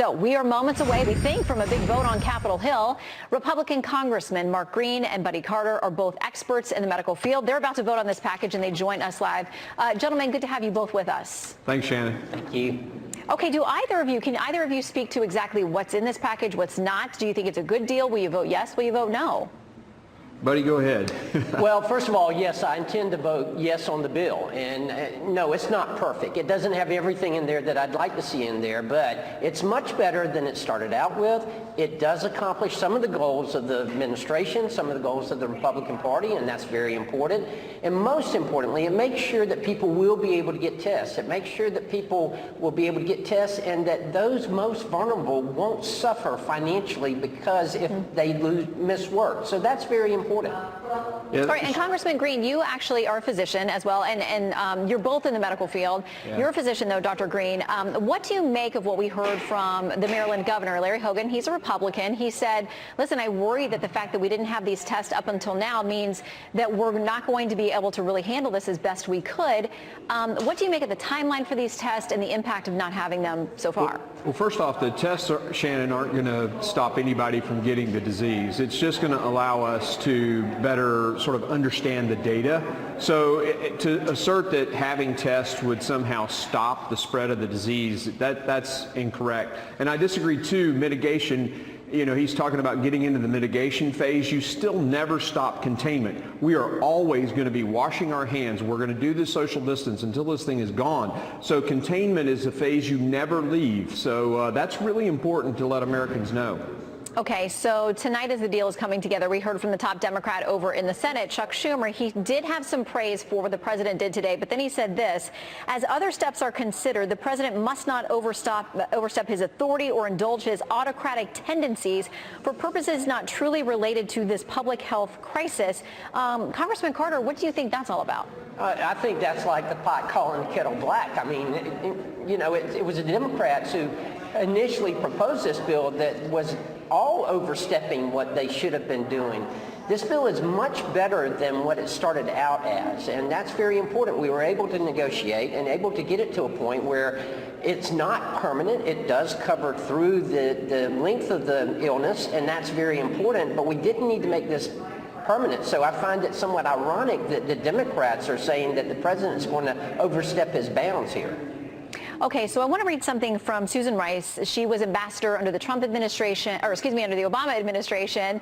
So we are moments away, we think, from a big vote on Capitol Hill. Republican Congressmen Mark Greene and Buddy Carter are both experts in the medical field. They're about to vote on this package, and they join us live. Gentlemen, good to have you both with us. Thanks, Shannon. Thank you. Okay, can either of you speak to exactly what's in this package, what's not? Do you think it's a good deal? Will you vote yes? Will you vote no? Buddy, go ahead. Well, first of all, yes, I intend to vote yes on the bill. And no, it's not perfect. It doesn't have everything in there that I'd like to see in there, but it's much better than it started out with. It does accomplish some of the goals of the administration, some of the goals of the Republican Party, and that's very important. And most importantly, it makes sure that people will be able to get tests. It makes sure that people will be able to get tests and that those most vulnerable won't suffer financially because if they miss work. So that's very important. All right, and Congressman Greene, you actually are a physician as well, and you're both in the medical field. Yeah. You're a physician, though, Dr. Greene. What do you make of what we heard from the Maryland governor, Larry Hogan? He's a Republican. He said, listen, I worry that the fact that we didn't have these tests up until now means that we're not going to be able to really handle this as best we could. What do you make of the timeline for these tests and the impact of not having them so far? Well, first off, the tests, Shannon, aren't going to stop anybody from getting the disease. It's just going to allow us to better sort of understand the data. So to assert that having tests would somehow stop the spread of the disease, that's incorrect. And I disagree too. Mitigation, he's talking about getting into the mitigation phase. You still never stop containment. We are always going to be washing our hands. We're going to do the social distance until this thing is gone. So containment is a phase you never leave. So that's really important to let Americans know. Okay, so tonight as the deal is coming together, we heard from the top Democrat over in the Senate, Chuck Schumer. He did have some praise for what the president did today, but then he said this: as other steps are considered, the president must not overstep his authority or indulge his autocratic tendencies for purposes not truly related to this public health crisis. Congressman Carter, what do you think that's all about? I think that's like the pot calling the kettle black. I mean, it was the Democrats who initially proposed this bill that was all overstepping what they should have been doing. This bill is much better than what it started out as, and that's very important. We were able to negotiate and able to get it to a point where it's not permanent. It does cover through the length of the illness, and that's very important, but we didn't need to make this permanent. So I find it somewhat ironic that the Democrats are saying that the president is going to overstep his bounds here. Okay, so I want to read something from Susan Rice. She was ambassador under the Trump administration, or excuse me, under the Obama administration.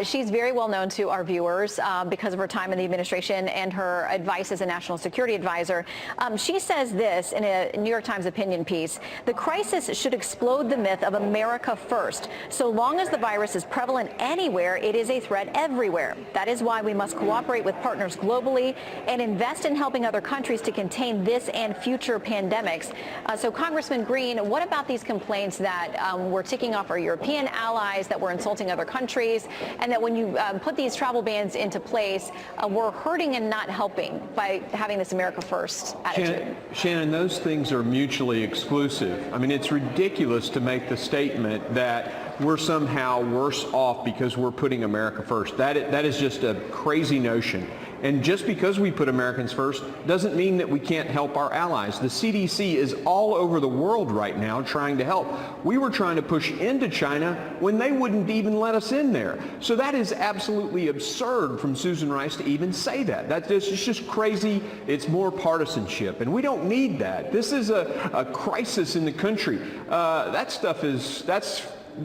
She's very well known to our viewers because of her time in the administration and her advice as a national security advisor. She says this in a New York Times opinion piece: the crisis should explode the myth of America first. So long as the virus is prevalent anywhere, it is a threat everywhere. That is why we must cooperate with partners globally and invest in helping other countries to contain this and future pandemics. So Congressman Greene, what about these complaints that we're ticking off our European allies, that we're insulting other countries, and that when you put these travel bans into place, we're hurting and not helping by having this America First attitude? Shannon, those things are mutually exclusive. I mean, it's ridiculous to make the statement that we're somehow worse off because we're putting America first. That is just a crazy notion. And just because we put Americans first doesn't mean that we can't help our allies. The CDC is all over the world right now trying to help. We were trying to push into China when they wouldn't even let us in there. So that is absolutely absurd from Susan Rice to even say that. It's just crazy. It's more partisanship, and we don't need that. This is a crisis in the country. We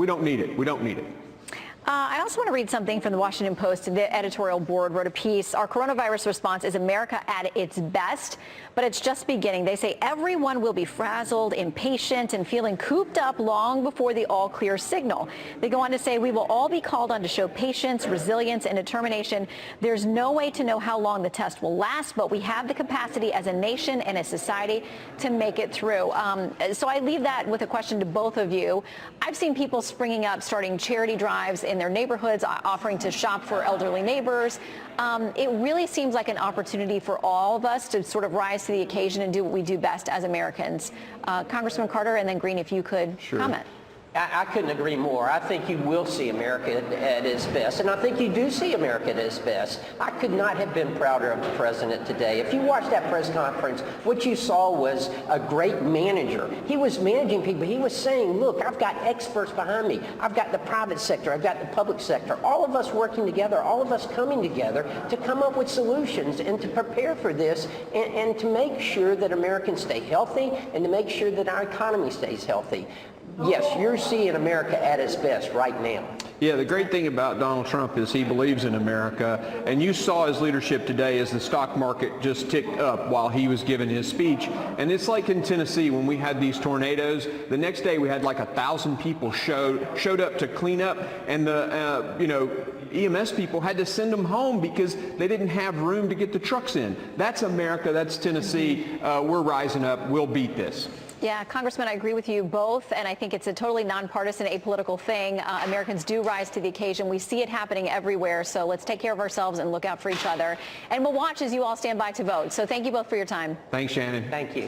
don't need it. We don't need it. I also want to read something from the Washington Post. The editorial board wrote a piece: our coronavirus response is America at its best, but it's just beginning. They say everyone will be frazzled, impatient, and feeling cooped up long before the all-clear signal. They go on to say we will all be called on to show patience, resilience, and determination. There's no way to know how long the test will last, but we have the capacity as a nation and a society to make it through. So I leave that with a question to both of you. I've seen people springing up, starting charity drives in their neighborhoods, offering to shop for elderly neighbors. It really seems like an opportunity for all of us to sort of rise to the occasion and do what we do best as Americans. Congressman Carter, and then Greene, if you could comment. I couldn't agree more. I think you will see America at its best, and I think you do see America at its best. I could not have been prouder of the president today. If you watched that press conference, what you saw was a great manager. He was managing people. He was saying, look, I've got experts behind me. I've got the private sector. I've got the public sector. All of us working together, all of us coming together to come up with solutions and to prepare for this and to make sure that Americans stay healthy and to make sure that our economy stays healthy. Yes, you're seeing America at its best right now. Yeah, the great thing about Donald Trump is he believes in America, and you saw his leadership today as the stock market just ticked up while he was giving his speech. And it's like in Tennessee when we had these tornadoes. The next day we had like 1,000 people showed up to clean up, and the EMS people had to send them home because they didn't have room to get the trucks in. That's America. That's Tennessee. We're rising up. We'll beat this. Yeah, Congressman, I agree with you both, and I think it's a totally nonpartisan, apolitical thing. Americans do rise to the occasion. We see it happening everywhere, so let's take care of ourselves and look out for each other. And we'll watch as you all stand by to vote. So thank you both for your time. Thanks, Shannon. Thank you.